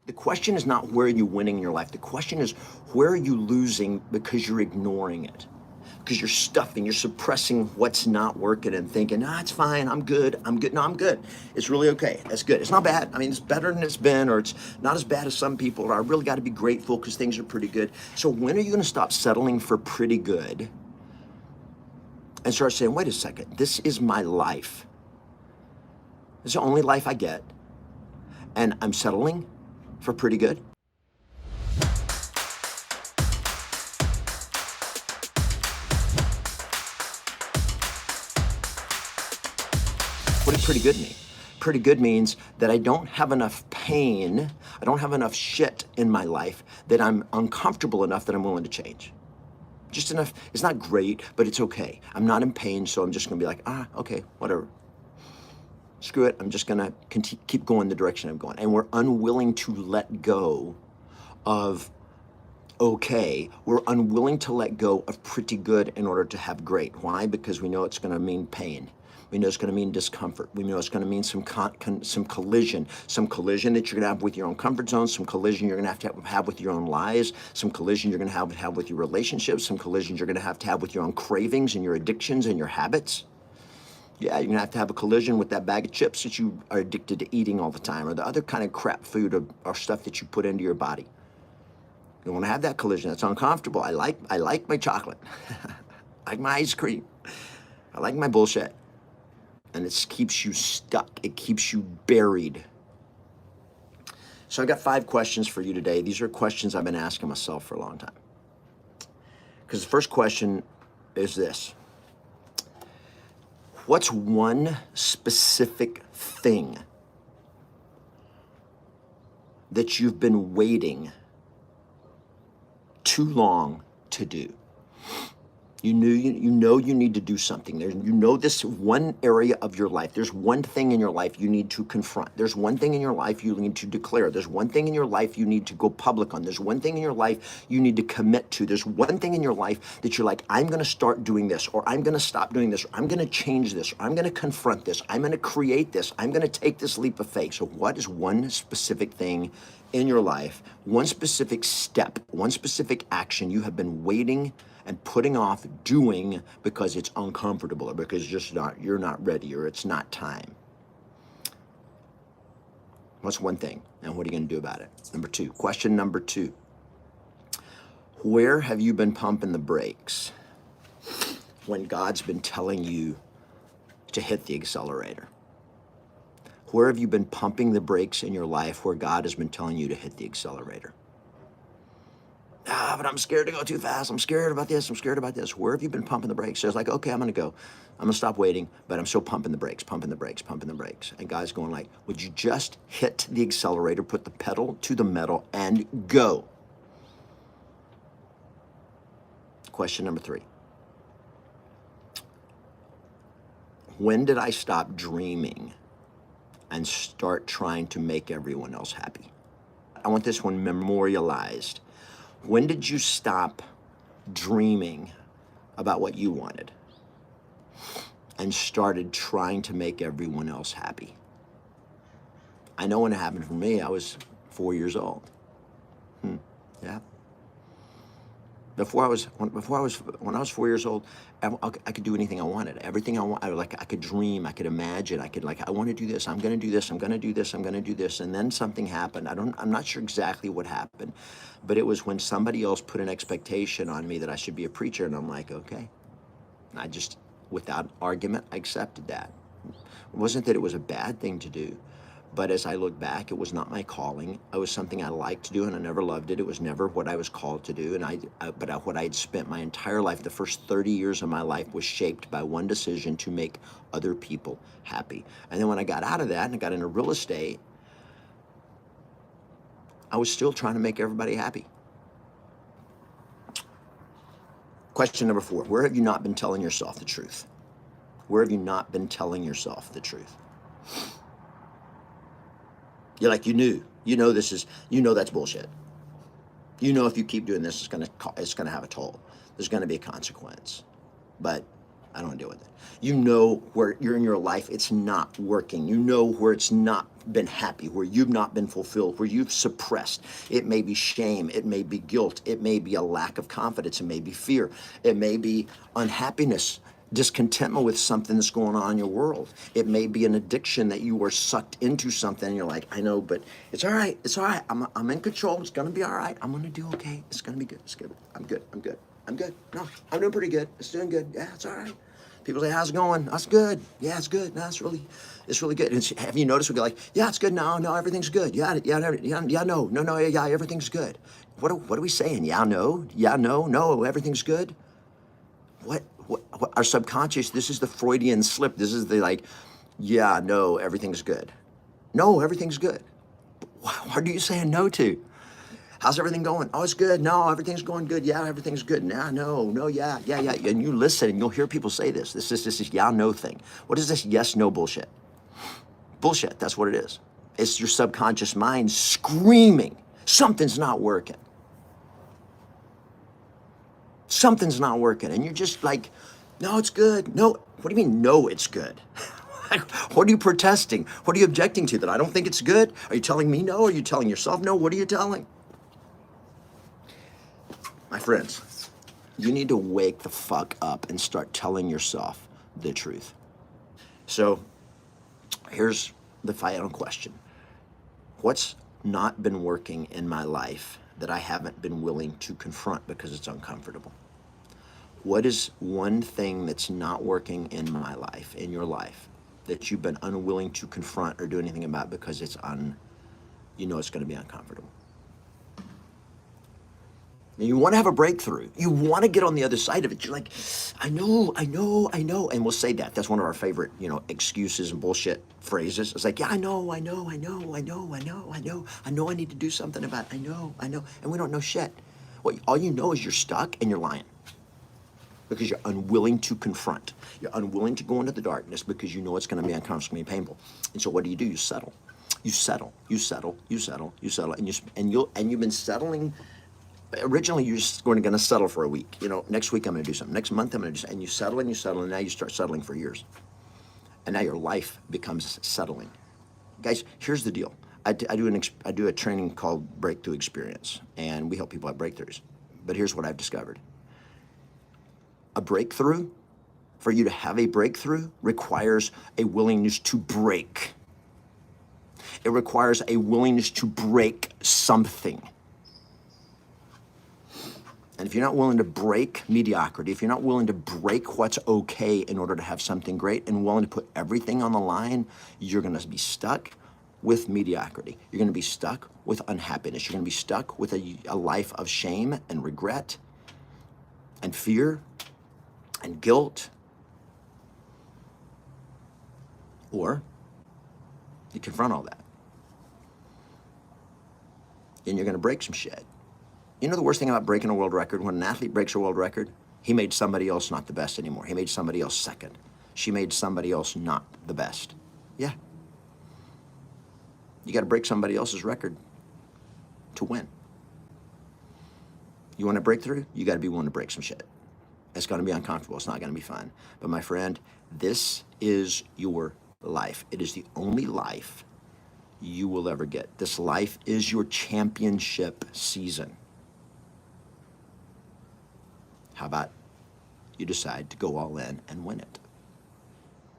The question is not where are you winning in your life. The question is where are you losing because you're ignoring it. Because you're stuffing, you're suppressing what's not working and thinking, it's fine, I'm good. No, I'm good. It's really okay. That's good. It's not bad. I mean, it's better than it's been, or it's not as bad as some people, or I really got to be grateful because things are pretty good. So when are you going to stop settling for pretty good and start saying, wait a second, this is my life. This is the only life I get, and I'm settling for pretty good? What does pretty good mean? Pretty good means that I don't have enough pain, I don't have enough shit in my life that I'm uncomfortable enough that I'm willing to change. Just enough. It's not great, but it's okay. I'm not in pain, so I'm just gonna be like, okay, whatever. Screw it, I'm just gonna keep going the direction I'm going. And we're unwilling to let go of okay. We're unwilling to let go of pretty good in order to have great. Why? Because we know it's gonna mean pain. We know it's going to mean discomfort. We know it's going to mean some collision that you're going to have with your own comfort zone, some collision you're going to have with your own lies, some collision you're going to have with your relationships, some collisions you're going to have with your own cravings and your addictions and your habits. Yeah, you're going to have a collision with that bag of chips that you are addicted to eating all the time, or the other kind of crap food or stuff that you put into your body. You want to have that collision. That's uncomfortable. I like my chocolate. I like my ice cream. I like my bullshit. And it keeps you stuck. It keeps you buried. So I got 5 questions for you today. These are questions I've been asking myself for a long time. Because the first question is this. What's one specific thing that you've been waiting too long to do? You know you need to do something. This one area of your life. There's one thing in your life you need to confront. There's one thing in your life you need to declare. There's one thing in your life you need to go public on. There's one thing in your life you need to commit to. There's one thing in your life that you're like, I'm going to start doing this, or I'm going to stop doing this, or I'm going to change this, or I'm going to confront this, I'm going to create this, I'm going to take this leap of faith. So what is one specific thing in your life, one specific step, one specific action you have been waiting and putting off doing because it's uncomfortable, or because you're not ready, or it's not time? What's one thing, and what are you going to do about it? Question number 2. Where have you been pumping the brakes when God's been telling you to hit the accelerator? Where have you been pumping the brakes in your life where God has been telling you to hit the accelerator? But I'm scared to go too fast. I'm scared about this. I'm scared about this. Where have you been pumping the brakes? So it's like, okay, I'm going to go. I'm going to stop waiting, but I'm still pumping the brakes. And God's going like, would you just hit the accelerator, put the pedal to the metal, and go? Question number 3. When did I stop dreaming and start trying to make everyone else happy? I want this one memorialized. When did you stop dreaming about what you wanted and started trying to make everyone else happy? I know when it happened for me, I was 4 years old. Yeah. When I was 4 years old, I could do anything I wanted. Everything I want, I could dream, I could imagine, I want to do this, I'm going to do this, I'm going to do this, I'm going to do this. And then something happened. I'm not sure exactly what happened, but it was when somebody else put an expectation on me that I should be a preacher. And I'm like, okay. And I just, without argument, I accepted that. It wasn't that it was a bad thing to do, but as I look back, it was not my calling. It was something I liked to do, and I never loved it. It was never what I was called to do. But what I had spent my entire life, the first 30 years of my life, was shaped by one decision: to make other people happy. And then when I got out of that and I got into real estate, I was still trying to make everybody happy. Question number 4, where have you not been telling yourself the truth? Where have you not been telling yourself the truth? You're like, you know that's bullshit. If you keep doing this, it's gonna have a toll. There's gonna be a consequence. But I don't want to deal with it. You know where you're in your life, it's not working. You know where it's not been happy, where you've not been fulfilled, where you've suppressed. It may be shame, it may be guilt, it may be a lack of confidence, it may be fear, it may be unhappiness, discontentment with something that's going on in your world. It may be an addiction that you were sucked into something and you're like, I know, but it's all right, it's all right. I'm in control, it's gonna be all right. I'm gonna do okay, it's gonna be good, it's good. I'm good, I'm good, I'm good. No, I'm doing pretty good, it's doing good, yeah, it's all right. People say, how's it going? That's good. Yeah, it's good. No, it's really good. And have you noticed we go like, yeah, it's good. No, everything's good. Yeah, everything's good. What are we saying? Yeah, no, everything's good. What our subconscious, this is the Freudian slip. This is the like, yeah, no, everything's good. No, everything's good. What are you saying no to? How's everything going? Oh, it's good. No, everything's going good. Yeah, everything's good. Nah, no, yeah. And you listen and you'll hear people say this. This is yeah, no thing. What is this yes, no bullshit? Bullshit, that's what it is. It's your subconscious mind screaming, something's not working. Something's not working. And you're just like, no, it's good. No, what do you mean, no, it's good? What are you protesting? What are you objecting to? That I don't think it's good? Are you telling me no? Are you telling yourself no? What are you telling? My friends, you need to wake the fuck up and start telling yourself the truth. So here's the final question. What's not been working in my life that I haven't been willing to confront because it's uncomfortable? What is one thing that's not working in my life, in your life, that you've been unwilling to confront or do anything about because it's you know it's going to be uncomfortable? And you want to have a breakthrough. You want to get on the other side of it. You're like, I know. And we'll say that. That's one of our favorite, excuses and bullshit phrases. It's like, yeah, I know. I know I need to do something about it. I know. And we don't know shit. All you know is you're stuck and you're lying. Because you're unwilling to confront. You're unwilling to go into the darkness because you know it's going to be uncomfortable and painful. And so what do? You settle. You settle. And you've been settling. Originally, you're just going to settle for a week. Next week I'm going to do something. Next month I'm going to do something. And you settle, and now you start settling for years. And now your life becomes settling. Guys, here's the deal. I do a training called Breakthrough Experience, and we help people have breakthroughs. But here's what I've discovered. A breakthrough, for you to have a breakthrough, requires a willingness to break. It requires a willingness to break something. And if you're not willing to break mediocrity, if you're not willing to break what's okay in order to have something great and willing to put everything on the line, you're going to be stuck with mediocrity. You're going to be stuck with unhappiness. You're going to be stuck with a life of shame and regret and fear and guilt. Or you confront all that. And you're going to break some shit. You know the worst thing about breaking a world record? When an athlete breaks a world record, he made somebody else not the best anymore. He made somebody else second. She made somebody else not the best. Yeah. You got to break somebody else's record to win. You want a breakthrough? You got to be willing to break some shit. It's going to be uncomfortable. It's not going to be fun. But my friend, this is your life. It is the only life you will ever get. This life is your championship season. How about you decide to go all in and win it?